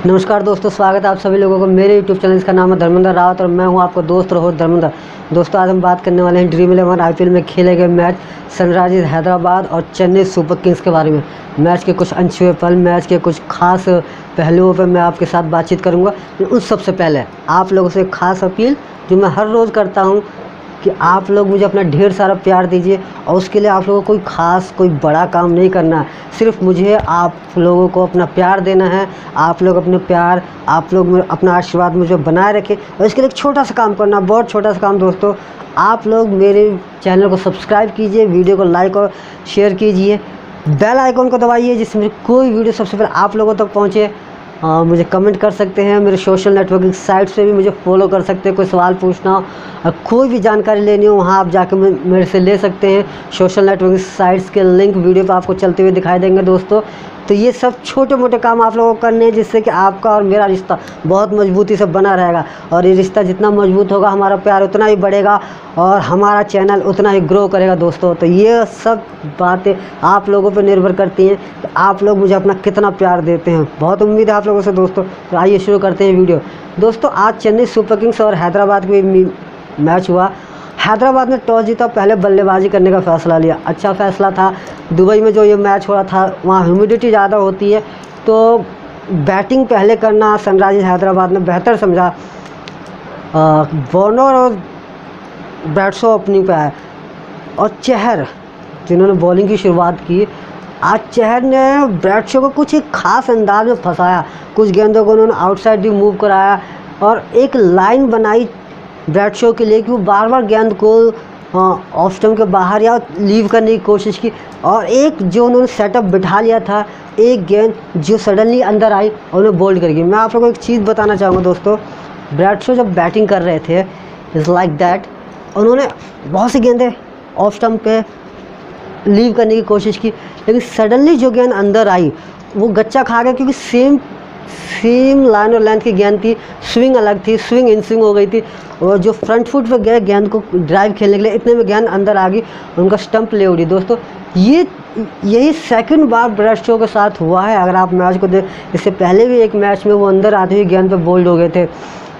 नमस्कार दोस्तों, स्वागत है आप सभी लोगों को मेरे YouTube चैनल। इसका नाम है धर्मेंद्र रावत और मैं हूं आपका दोस्त और होस्ट धर्मेंद्र। दोस्तों, आज हम बात करने वाले हैं ड्रीम 11 IPL में खेले गए मैच सनराइजर्स हैदराबाद और चेन्नई सुपर किंग्स के बारे में। मैच के कुछ अनछुए पल, मैच के कुछ खास पहलुओं पर मैं आपके साथ बातचीत करूँगा। उस सबसे पहले आप लोगों से एक खास अपील जो मैं हर रोज़ करता हूँ कि आप लोग मुझे अपना ढेर सारा प्यार दीजिए, और उसके लिए आप लोगों को कोई बड़ा काम नहीं करना है। सिर्फ मुझे आप लोगों को अपना प्यार देना है। आप लोग अपना आशीर्वाद मुझे बनाए रखें, और इसके लिए एक छोटा सा काम करना, बहुत छोटा सा काम दोस्तों। आप लोग मेरे चैनल को सब्सक्राइब कीजिए, वीडियो को लाइक और शेयर कीजिए, बेल आइकॉन को दबाइए जिससे मेरी कोई वीडियो सबसे पहले आप लोगों तक पहुँचे। मुझे कमेंट कर सकते हैं, मेरे सोशल नेटवर्किंग साइट्स पे भी मुझे फॉलो कर सकते हैं। कोई सवाल पूछना हो, कोई भी जानकारी लेनी हो, वहाँ आप जाकर मेरे से ले सकते हैं। सोशल नेटवर्किंग साइट्स के लिंक वीडियो पे आपको चलते हुए दिखाई देंगे दोस्तों। तो ये सब छोटे मोटे काम आप लोगों को करने हैं, जिससे कि आपका और मेरा रिश्ता बहुत मजबूती से बना रहेगा। और ये रिश्ता जितना मजबूत होगा, हमारा प्यार उतना ही बढ़ेगा और हमारा चैनल उतना ही ग्रो करेगा दोस्तों। तो ये सब बातें आप लोगों पर निर्भर करती हैं कि आप लोग मुझे अपना कितना प्यार देते हैं। बहुत उम्मीद है आप लोगों से दोस्तों। तो आइए शुरू करते हैं वीडियो। दोस्तों, आज चेन्नई सुपर किंग्स और हैदराबाद के मैच हुआ। हैदराबाद ने टॉस जीता, पहले बल्लेबाजी करने का फ़ैसला लिया। अच्छा फ़ैसला था। दुबई में जो ये मैच हो रहा था, वहाँ ह्यूमिडिटी ज़्यादा होती है, तो बैटिंग पहले करना सनराइजर्स हैदराबाद ने बेहतर समझा। वार्नर और ब्रैडशॉ ओपनिंग पे आए, और चहर जिन्होंने बॉलिंग की शुरुआत की, आज चहर ने ब्रैडशॉ को कुछ एक ख़ास अंदाज में फंसाया। कुछ गेंदों को उन्होंने आउटसाइड भी मूव कराया, और एक लाइन बनाई ब्रैडशॉ के लिए कि वो बार बार गेंद को ऑफ स्टंप के बाहर या लीव करने की कोशिश की। और एक जो उन्होंने सेटअप बिठा लिया था, एक गेंद जो सडनली अंदर आई और उन्हें बोल्ड कर गई। मैं आप लोगों को एक चीज़ बताना चाहूँगा दोस्तों, ब्रैडशॉ जब बैटिंग कर रहे थे इज़ लाइक दैट, उन्होंने बहुत सी गेंदें ऑफ स्टंप पे लीव करने की कोशिश की, लेकिन सडनली जो गेंद अंदर आई वो गच्चा खा गया, क्योंकि सेम लाइन और लेंथ की गेंद थी। स्विंग अलग थी, स्विंग इन स्विंग हो गई थी, और जो फ्रंट फुट पे गए गेंद को ड्राइव खेलने के लिए, इतने में गेंद अंदर आ गई, उनका स्टंप ले उड़ी दोस्तों। यही सेकंड बार ब्रैडशॉ के साथ हुआ है। अगर आप मैच को इससे पहले भी एक मैच में वो अंदर आते हुए गेंद पे बोल्ड हो गए थे,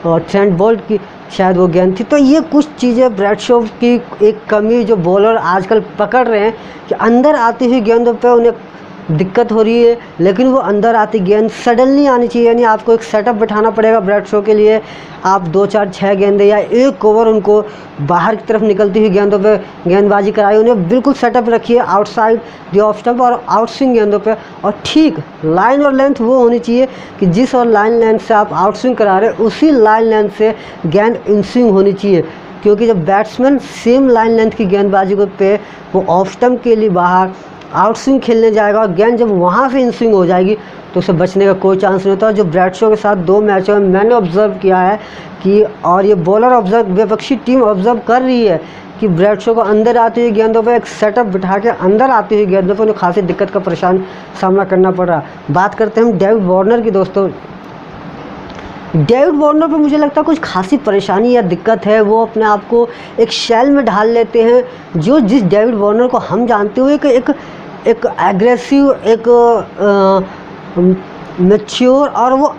और ट्रेंट बोल्ट की शायद वो गेंद थी। तो ये कुछ चीज़ें ब्रैडशॉ की एक कमी जो बॉलर आजकल पकड़ रहे हैं, कि अंदर आती हुई गेंदों पे उन्हें दिक्कत हो रही है, लेकिन वो अंदर आती गेंद सडनली आनी चाहिए। यानी आपको एक सेटअप बिठाना पड़ेगा ब्रैडशॉ के लिए। आप 2 4 6 गेंदें या एक ओवर उनको बाहर की तरफ निकलती हुई गेंदों पे गेंदबाजी कराई। उन्हें बिल्कुल सेटअप रखिए आउटसाइड द ऑफ स्टंप और आउट स्विंग गेंदों पे, और ठीक लाइन और लेंथ वो होनी चाहिए कि जिस और लाइन लेंथ से आप आउट स्विंग करा रहे हैं, उसी लाइन लेंथ से गेंद इन स्विंग होनी चाहिए। क्योंकि जब बैट्समैन सेम लाइन लेंथ की गेंदबाजी को पे वो ऑफ स्टंप के लिए बाहर आउट स्विंग खेलने जाएगा, और गेंद जब वहाँ से इन स्विंग हो जाएगी तो उसे बचने का कोई चांस नहीं होता। जो ब्रैडशॉ के साथ 2 मैचों में मैंने ऑब्ज़र्व किया है कि, और ये बॉलर विपक्षी टीम ऑब्ज़र्व कर रही है कि ब्रैडशॉ को अंदर आती हुई गेंदों पर एक सेटअप बिठा के अंदर आती हुई गेंदों पर उन्हें खासी दिक्कत का सामना करना पड़ रहा। बात करते हैं हम डेविड वार्नर की दोस्तों। डेविड वार्नर पर मुझे लगता है कुछ खासी परेशानी या दिक्कत है। वो अपने आप को एक शैल में ढाल लेते हैं, जिस डेविड वार्नर को हम जानते हुए कि एक एग्रेसिव, एक मैच्योर, और वो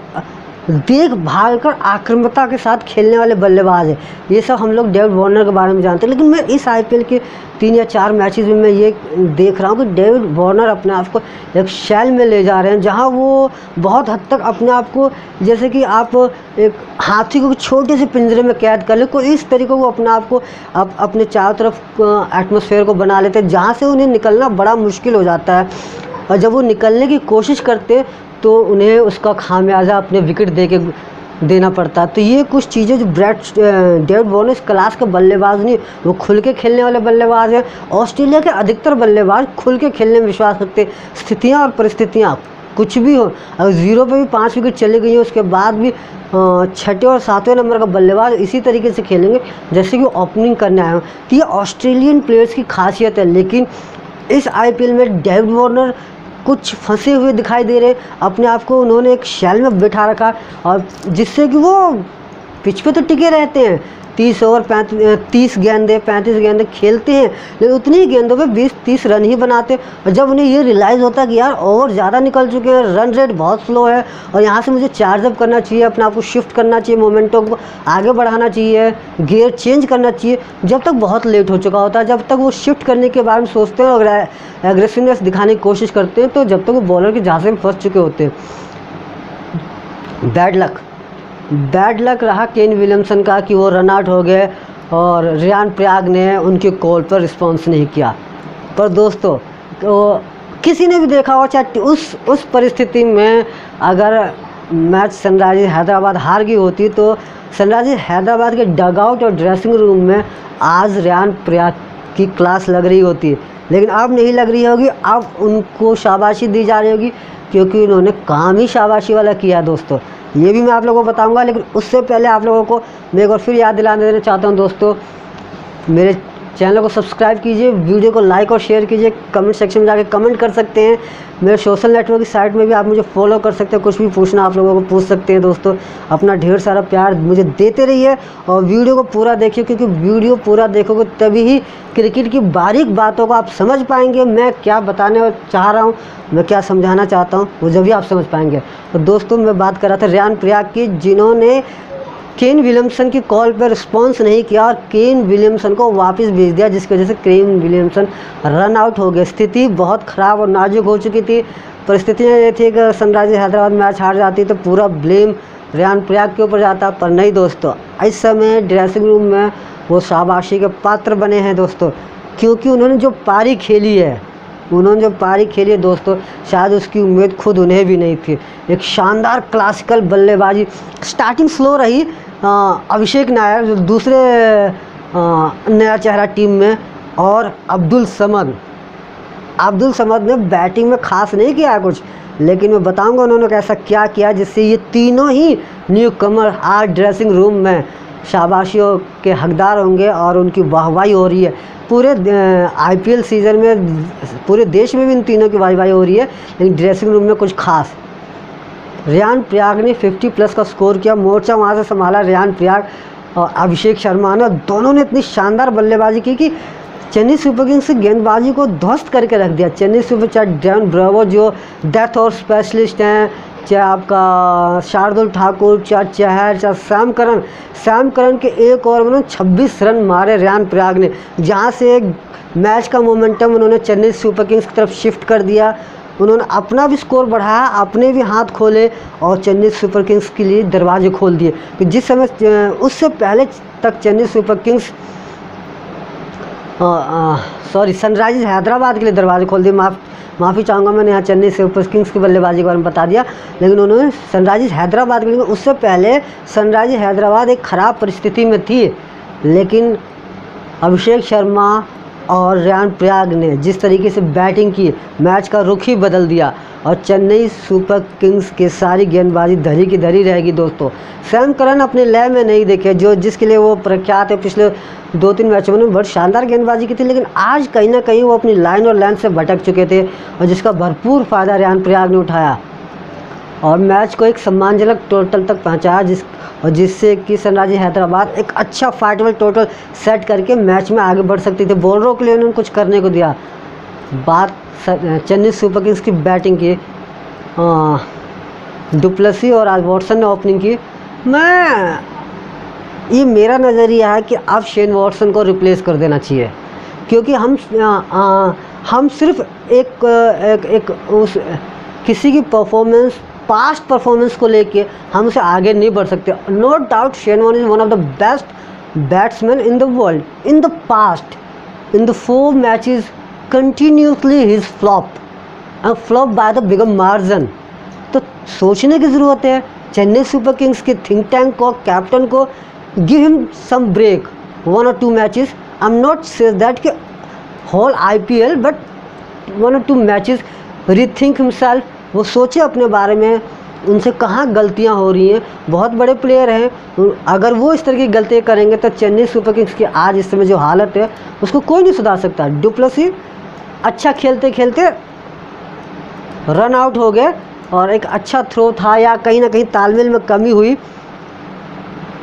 देख भाग कर आक्रामकता के साथ खेलने वाले बल्लेबाज है। ये सब हम लोग डेविड वार्नर के बारे में जानते हैं। लेकिन मैं इस IPL के 3 या 4 मैचेस में मैं ये देख रहा हूँ कि डेविड वार्नर अपने आप को एक शैल में ले जा रहे हैं, जहाँ वो बहुत हद तक अपने आप को, जैसे कि आप एक हाथी को छोटे से पिंजरे में कैद कर ले, कोई इस तरीके को अपने आप को अपने चारों तरफ एटमॉस्फेयर को बना लेते हैं, जहाँ से उन्हें निकलना बड़ा मुश्किल हो जाता है। और जब वो निकलने की कोशिश करते तो उन्हें उसका खामियाजा अपने विकेट देना पड़ता है। तो ये कुछ चीज़ें जो डेविड वार्नर इस क्लास के बल्लेबाज नहीं, वो खुल के खेलने वाले बल्लेबाज हैं। ऑस्ट्रेलिया के अधिकतर बल्लेबाज खुल के खेलने में विश्वास रखते। स्थितियाँ और परिस्थितियाँ कुछ भी हो, अगर 0 पे भी 5 विकेट चली गई है, उसके बाद भी 6ठे और 7वें नंबर का बल्लेबाज इसी तरीके से खेलेंगे जैसे कि ओपनिंग करने आए हो। तो ये ऑस्ट्रेलियन प्लेयर्स की खासियत है। लेकिन इस IPL में डेविड वार्नर कुछ फंसे हुए दिखाई दे रहे। अपने आप को उन्होंने एक शैल में बिठा रखा, और जिससे कि वो पिच पे तो टिके रहते हैं, 30 ओवर 30 गेंदें 35 गेंदें खेलते हैं, लेकिन उतनी ही गेंदों पे 20-30 रन ही बनाते। और जब उन्हें ये रियलाइज़ होता है कि यार ओवर ज़्यादा निकल चुके हैं, रन रेट बहुत स्लो है और यहाँ से मुझे चार्जअप करना चाहिए, अपने आप को शिफ्ट करना चाहिए, मोमेंटो को आगे बढ़ाना चाहिए, गियर चेंज करना चाहिए, जब तक बहुत लेट हो चुका होता है। जब तक वो शिफ्ट करने के बारे में सोचते हैं और एग्रेसिवनेस दिखाने की कोशिश करते हैं, तो जब तक वो बॉलर के झांसे में फंस चुके होते हैं। बैड लक रहा केन विलियमसन का कि वो रन आउट हो गए और रियान पराग ने उनके कॉल पर रिस्पॉन्स नहीं किया। पर दोस्तों, तो किसी ने भी देखा हो, चाहे उस परिस्थिति में अगर मैच सनराइजर्स हैदराबाद हार गई होती तो सनराइजर्स हैदराबाद के डगआउट और ड्रेसिंग रूम में आज रियान पराग की क्लास लग रही होती। लेकिन अब नहीं लग रही होगी, अब उनको शाबाशी दी जा रही होगी, क्योंकि उन्होंने काम ही शाबाशी वाला किया दोस्तों। ये भी मैं आप लोगों को बताऊंगा, लेकिन उससे पहले आप लोगों को मैं एक बार फिर याद दिलाने देना चाहता हूं दोस्तों, मेरे चैनल को सब्सक्राइब कीजिए, वीडियो को लाइक और शेयर कीजिए, कमेंट सेक्शन में जाके कमेंट कर सकते हैं। मेरे सोशल नेटवर्क की साइट में भी आप मुझे फॉलो कर सकते हैं, कुछ भी पूछना आप लोगों को पूछ सकते हैं दोस्तों। अपना ढेर सारा प्यार मुझे देते रहिए और वीडियो को पूरा देखिए, क्योंकि वीडियो पूरा देखोगे तभी ही क्रिकेट की बारीक बातों को आप समझ पाएंगे। मैं क्या बताने चाह रहा हूँ, मैं क्या समझाना चाहता हूँ, वो जब भी आप समझ पाएंगे। तो दोस्तों, मैं बात कर रहा था रियान पराग की, जिन्होंने केन विलियमसन की कॉल पर रिस्पॉन्स नहीं किया और केन विलियमसन को वापस भेज दिया, जिसकी वजह से केन विलियमसन रन आउट हो गए। स्थिति बहुत ख़राब और नाजुक हो चुकी थी। परिस्थितियाँ ये थी कि सनराइजर्स हैदराबाद मैच हार जाती तो पूरा ब्लेम रियान पराग के ऊपर जाता, पर नहीं दोस्तों। इस समय ड्रेसिंग रूम में वो शाबाशी के पात्र बने हैं दोस्तों, क्योंकि उन्होंने जो पारी खेली है दोस्तों, शायद उसकी उम्मीद खुद उन्हें भी नहीं थी। एक शानदार क्लासिकल बल्लेबाजी, स्टार्टिंग स्लो रही। अभिषेक नायर जो दूसरे नया चेहरा टीम में, और अब्दुल समद ने बैटिंग में खास नहीं किया कुछ, लेकिन मैं बताऊंगा उन्होंने कैसा क्या किया, जिससे ये तीनों ही न्यू कमर आज ड्रेसिंग रूम में शाबाशियों के हकदार होंगे और उनकी वाहवाही हो रही है। पूरे IPL सीज़न में पूरे देश में भी इन तीनों की वाहवाही हो रही है, लेकिन ड्रेसिंग रूम में कुछ खास। रियान पराग ने 50+ का स्कोर किया, मोर्चा वहाँ से संभाला रियान पराग और अभिषेक शर्मा ने, दोनों ने इतनी शानदार बल्लेबाजी की कि चेन्नई सुपर किंग्स की गेंदबाजी को ध्वस्त करके रख दिया। चेन्नई सुपर, चाहे डेवन ब्रावो जो डेथ और स्पेशलिस्ट हैं, चाहे आपका शार्दुल ठाकुर, चाहे चहर, चाहे सैम करन के एक ओवर में 26 रन मारे रियान पराग ने, जहाँ से एक मैच का मोमेंटम उन्होंने चेन्नई सुपर किंग्स की तरफ शिफ्ट कर दिया। उन्होंने अपना भी स्कोर बढ़ाया, अपने भी हाथ खोले और चेन्नई सुपर किंग्स के लिए दरवाजे खोल दिए। कि जिस समय उससे पहले तक Chennai Super Kings Sunrisers Hyderabad के लिए दरवाजे खोल दिए। माफ़ी चाहूँगा, मैंने यहाँ चेन्नई सुपर किंग्स की बल्लेबाजी के बारे में बता दिया, लेकिन उन्होंने सनराइजर्स हैदराबाद के लिए, उससे पहले सनराइजर्स हैदराबाद एक ख़राब परिस्थिति में थी, लेकिन अभिषेक शर्मा और रियान पराग ने जिस तरीके से बैटिंग की, मैच का रुख ही बदल दिया और चेन्नई सुपर किंग्स की सारी गेंदबाजी धरी की धरी रहेगी दोस्तों। सैम करन अपने लय में नहीं देखे, जो जिसके लिए वो प्रख्यात है। पिछले 2-3 मैचों में बहुत शानदार गेंदबाजी की थी, लेकिन आज कहीं ना कहीं वो अपनी लाइन और लेंथ से भटक चुके थे और जिसका भरपूर फ़ायदा रियान पराग ने उठाया और मैच को एक सम्मानजनक टोटल तक पहुंचाया, जिससे कि सनराइजर्स हैदराबाद एक अच्छा फाइटेबल टोटल सेट करके मैच में आगे बढ़ सकती थी। बॉलरों के लिए उन्होंने कुछ करने को दिया। बात चेन्नई सुपर किंग्स की बैटिंग की, डुप्लेसी और आज वॉटसन ने ओपनिंग की। ये मेरा नज़रिया है कि अब शेन वॉटसन को रिप्लेस कर देना चाहिए, क्योंकि हम सिर्फ किसी की पास्ट परफॉर्मेंस को लेके हम उसे आगे नहीं बढ़ सकते। No doubt Shane Watson is one of the best batsman in the world. In the past, in the 4 matches continuously he is flop by the bigger margin. तो सोचने की ज़रूरत है चेन्नई सुपर किंग्स के थिंक टैंक को, captain को, give him some break, 1 or 2 matches. I am not say that कि whole IPL, but 1 or 2 matches rethink himself. वो सोचे अपने बारे में, उनसे कहाँ गलतियाँ हो रही हैं। बहुत बड़े प्लेयर हैं, अगर वो इस तरह की गलतियाँ करेंगे तो चेन्नई सुपर किंग्स की आज इस समय जो हालत है उसको कोई नहीं सुधार सकता। डुप्लेसी अच्छा खेलते खेलते रन आउट हो गए और एक अच्छा थ्रो था या कहीं ना कहीं तालमेल में कमी हुई,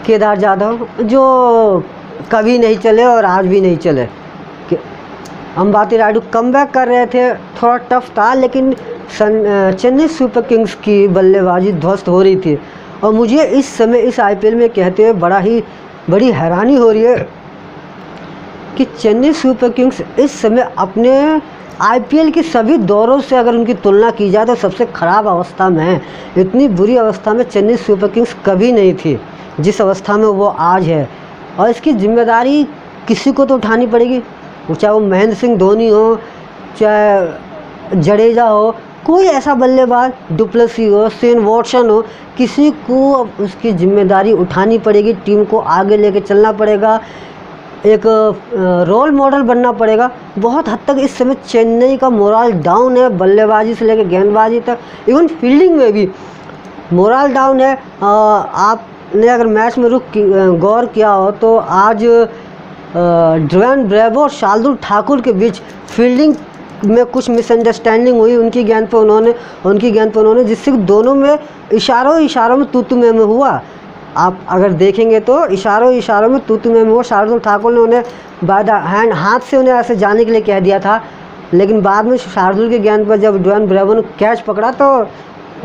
केदार जाधव, जो कभी नहीं चले और आज भी नहीं चले। अंबाती रायडू कमबैक कर रहे थे, थोड़ा टफ था, लेकिन चेन्नई सुपर किंग्स की बल्लेबाजी ध्वस्त हो रही थी। और मुझे इस समय इस आईपीएल में कहते हुए बड़ी हैरानी हो रही है कि चेन्नई सुपर किंग्स इस समय अपने आईपीएल के सभी दौरों से अगर उनकी तुलना की जाए तो सबसे ख़राब अवस्था में है। इतनी बुरी अवस्था में चेन्नई सुपर किंग्स कभी नहीं थी जिस अवस्था में वो आज है। और इसकी जिम्मेदारी किसी को तो उठानी पड़ेगी, चाहे वो महेंद्र सिंह धोनी हो, चाहे जडेजा हो, कोई ऐसा बल्लेबाज, डुप्लेसी हो, शेन वॉटसन हो, किसी को अब उसकी जिम्मेदारी उठानी पड़ेगी। टीम को आगे लेके चलना पड़ेगा, एक रोल मॉडल बनना पड़ेगा। बहुत हद तक इस समय चेन्नई का मोराल डाउन है, बल्लेबाजी से लेकर गेंदबाजी तक, इवन फील्डिंग में भी मोराल डाउन है। आपने अगर मैच में गौर किया हो तो आज ड्वेन ब्रेवो और शार्दुल ठाकुर के बीच फील्डिंग में कुछ मिसअंडरस्टैंडिंग हुई उनकी गेंद पे उन्होंने जिससे दोनों में इशारों में तू में हुआ। आप अगर देखेंगे तो इशारों में तू में हुआ। शार्दुल ठाकुर ने उन्हें बाय द हैंड हाथ से उन्हें ऐसे जाने के लिए कह दिया था, लेकिन बाद में शार्दुल की गेंद पर जब ड्वेन ब्रेवो ने कैच पकड़ा तो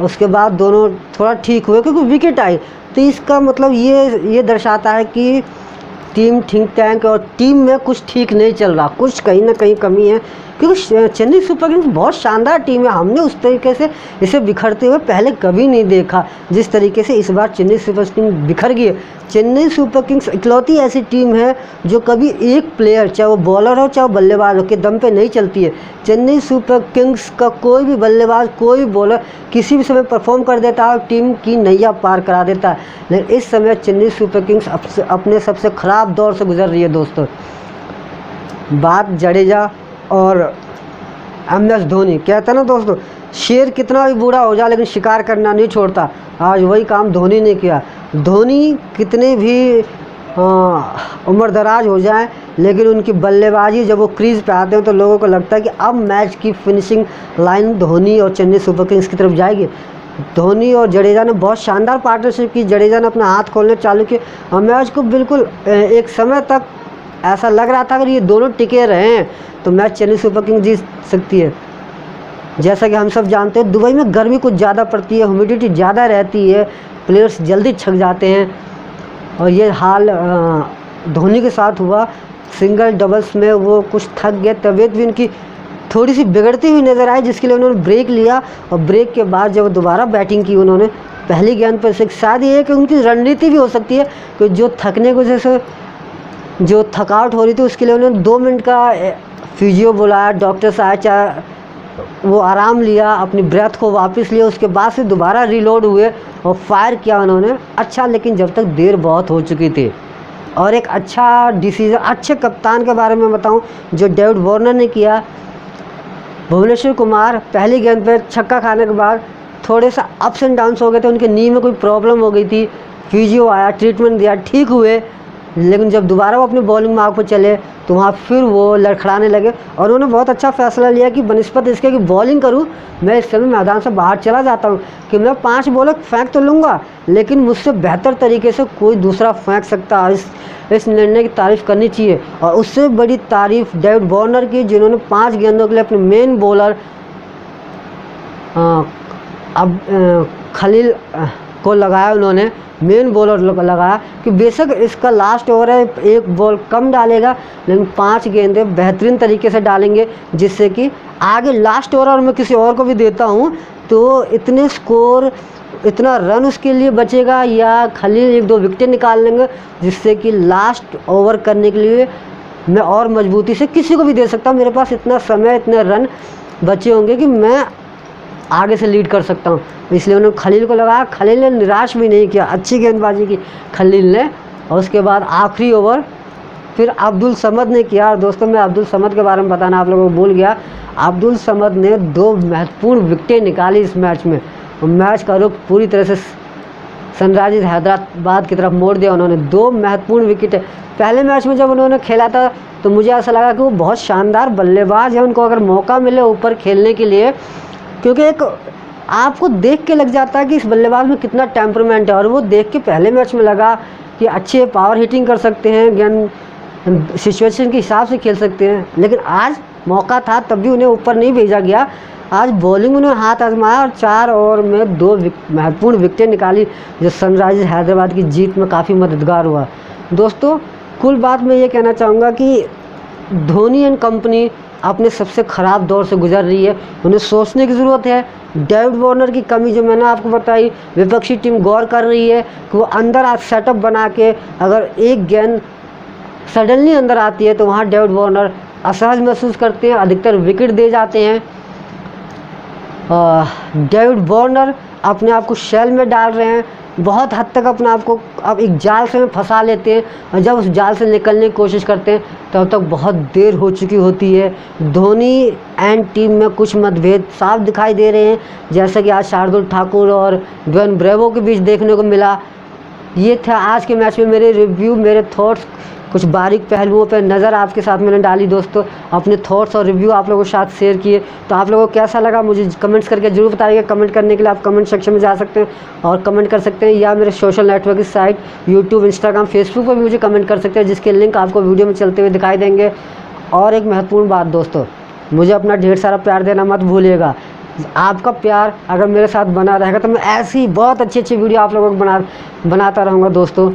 उसके बाद दोनों थोड़ा ठीक हुए क्योंकि विकेट आई। तो इसका मतलब ये दर्शाता है कि टीम थिंक टैंक और टीम में कुछ ठीक नहीं चल रहा, कुछ कहीं ना कहीं कमी है। क्योंकि चेन्नई सुपर किंग्स बहुत शानदार टीम है, हमने उस तरीके से इसे बिखरते हुए पहले कभी नहीं देखा जिस तरीके से इस बार चेन्नई सुपर किंग्स बिखर गई है। चेन्नई सुपर किंग्स इकलौती ऐसी टीम है जो कभी एक प्लेयर, चाहे वो बॉलर हो चाहे वो बल्लेबाज हो, के दम पे नहीं चलती है। चेन्नई सुपर किंग्स का कोई भी बल्लेबाज, कोई भी बॉलर किसी भी समय परफॉर्म कर देता है और टीम की नैया पार करा देता है। लेकिन इस समय चेन्नई सुपर किंग्स अपने सबसे ख़राब दौर से गुजर रही है दोस्तों। बात जडेजा और MS धोनी, कहते हैं ना दोस्तों, शेर कितना भी बूढ़ा हो जाए लेकिन शिकार करना नहीं छोड़ता। आज वही काम धोनी ने किया। धोनी कितने भी उम्र दराज हो जाए लेकिन उनकी बल्लेबाजी जब वो क्रीज पे आते हैं तो लोगों को लगता है कि अब मैच की फिनिशिंग लाइन धोनी और चेन्नई सुपर किंग्स की तरफ जाएगी। धोनी और जडेजा ने बहुत शानदार पार्टनरशिप की। जडेजा ने अपना हाथ खोलने चालू किए और मैच को बिल्कुल एक समय तक ऐसा लग रहा था अगर ये दोनों टिके रहे हैं तो मैच चेन्नई सुपर किंग्स जीत सकती है। जैसा कि हम सब जानते हैं दुबई में गर्मी कुछ ज़्यादा पड़ती है, ह्यूमिडिटी ज़्यादा रहती है, प्लेयर्स जल्दी थक जाते हैं और ये हाल धोनी के साथ हुआ। सिंगल डबल्स में वो कुछ थक गए, तबीयत भी उनकी थोड़ी सी बिगड़ती हुई नज़र आई जिसके लिए उन्होंने ब्रेक लिया और ब्रेक के बाद जब दोबारा बैटिंग की उन्होंने पहली गेंद पर से, शायद ये कि उनकी रणनीति भी हो सकती है कि जो थकने की वजह से जो थकावट हो रही थी उसके लिए उन्होंने 2 मिनट का फिजियो बुलाया, डॉक्टर से आया, वो आराम लिया, अपनी ब्रेथ को वापस लिया, उसके बाद से दोबारा रीलोड हुए और फायर किया उन्होंने। अच्छा, लेकिन जब तक देर बहुत हो चुकी थी। और एक अच्छा डिसीजन अच्छे कप्तान के बारे में बताऊं जो डेविड वार्नर ने किया। भुवनेश्वर कुमार पहली गेंद पर छक्का खाने के बाद थोड़े सा अप्स एंड डाउन्स हो गए थे, उनके नी में कोई प्रॉब्लम हो गई थी, फिजियो आया, ट्रीटमेंट दिया, ठीक हुए। लेकिन जब दोबारा वो अपनी बॉलिंग मार्ग पर चले तो वहाँ फिर वो लड़खड़ाने लगे और उन्होंने बहुत अच्छा फैसला लिया कि बनिस्बत इसके कि बॉलिंग करूँ, मैं इस समय मैदान से बाहर चला जाता हूँ कि मैं 5 बॉलर फेंक तो लूँगा लेकिन मुझसे बेहतर तरीके से कोई दूसरा फेंक सकता है। इस निर्णय की तारीफ़ करनी चाहिए। और उससे बड़ी तारीफ़ डेविड वार्नर की जिन्होंने 5 गेंदों के लिए अपने मेन बॉलर खलील को लगाया, उन्होंने मेन बॉलर लगाया कि बेशक इसका लास्ट ओवर है, 1 बॉल कम डालेगा लेकिन 5 गेंदें बेहतरीन तरीके से डालेंगे जिससे कि आगे लास्ट ओवर मैं किसी और को भी देता हूँ तो इतने स्कोर, इतना रन उसके लिए बचेगा या खलील 1-2 विकेटें निकाल लेंगे जिससे कि लास्ट ओवर करने के लिए मैं और मजबूती से किसी को भी दे सकता हूँ। मेरे पास इतना समय, इतने रन बचे होंगे कि मैं आगे से लीड कर सकता हूँ। इसलिए उन्होंने खलील को लगाया। खलील ने निराश भी नहीं किया, अच्छी गेंदबाजी की खलील ने। और उसके बाद आखिरी ओवर फिर अब्दुल समद ने किया। और दोस्तों मैं अब्दुल समद के बारे में बताना आप लोगों को भूल गया। अब्दुल समद ने 2 महत्वपूर्ण विकेटें निकाली इस मैच में और मैच का रुख पूरी तरह से सनराइजर्स हैदराबाद की तरफ मोड़ दिया उन्होंने। 2 महत्वपूर्ण विकेटें पहले मैच में जब उन्होंने खेला था तो मुझे ऐसा लगा कि वो बहुत शानदार बल्लेबाज है, उनको अगर मौका मिले ऊपर खेलने के लिए, क्योंकि एक आपको देख के लग जाता है कि इस बल्लेबाज में कितना टेम्परमेंट है। और वो देख के पहले मैच में लगा कि अच्छे पावर हिटिंग कर सकते हैं, गेंद सिचुएशन के हिसाब से खेल सकते हैं, लेकिन आज मौका था तब भी उन्हें ऊपर नहीं भेजा गया। आज बॉलिंग उन्होंने हाथ आजमाया और 4 ओवर में 2 महत्वपूर्ण विकेटें निकाली, जो सनराइजर्स हैदराबाद की जीत में काफ़ी मददगार हुआ। दोस्तों, कुल बात मैं ये कहना चाहूँगा कि धोनी एंड कंपनी अपने सबसे ख़राब दौर से गुजर रही है। उन्हें सोचने की ज़रूरत है। डेविड वार्नर की कमी जो मैंने आपको बताई, विपक्षी टीम गौर कर रही है कि वो अंदर आज सेटअप बना के अगर एक गेंद सडनली अंदर आती है तो वहाँ डेविड वार्नर असहज महसूस करते हैं, अधिकतर विकेट दे जाते हैं। डेविड वार्नर अपने आप को शेल में डाल रहे हैं, बहुत हद तक अपने आप को अब एक जाल से फंसा लेते हैं, और जब उस जाल से निकलने की कोशिश करते हैं तब तक बहुत देर हो चुकी होती है। धोनी एंड टीम में कुछ मतभेद साफ दिखाई दे रहे हैं, जैसा कि आज शार्दुल ठाकुर और ड्वेन ब्रेवो के बीच देखने को मिला। ये था आज के मैच में मेरे रिव्यू, मेरे थॉट्स, कुछ बारीक पहलुओं पर नज़र आपके साथ मैंने डाली। दोस्तों, अपने थॉट्स और रिव्यू आप लोगों के साथ शेयर किए, तो आप लोगों को कैसा लगा मुझे कमेंट्स करके जरूर बताइएगा। कमेंट करने के लिए आप कमेंट सेक्शन में जा सकते हैं और कमेंट कर सकते हैं, या मेरे सोशल नेटवर्क की साइट यूट्यूब, इंस्टाग्राम, फेसबुक पर भी मुझे कमेंट कर सकते हैं, जिसके लिंक आपको वीडियो में चलते हुए दिखाई देंगे। और एक महत्वपूर्ण बात दोस्तों, मुझे अपना ढेर सारा प्यार देना मत भूलिएगा। आपका प्यार अगर मेरे साथ बना रहेगा तो मैं ऐसी बहुत अच्छी वीडियो आप लोगों को बनाता रहूँगा दोस्तों।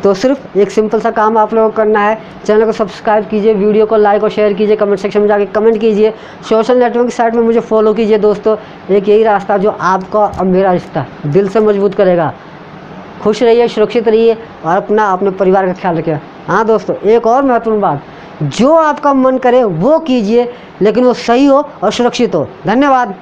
तो सिर्फ एक सिंपल सा काम आप लोगों को करना है, चैनल को सब्सक्राइब कीजिए, वीडियो को लाइक और शेयर कीजिए, कमेंट सेक्शन में जाके कमेंट कीजिए, सोशल नेटवर्क की साइट में मुझे फॉलो कीजिए। दोस्तों, एक यही रास्ता जो आपका और मेरा रिश्ता दिल से मजबूत करेगा। खुश रहिए, सुरक्षित रहिए और अपने परिवार का ख्याल रखिए। हाँ दोस्तों, एक और महत्वपूर्ण बात, जो आपका मन करे वो कीजिए, लेकिन वो सही हो और सुरक्षित हो। धन्यवाद।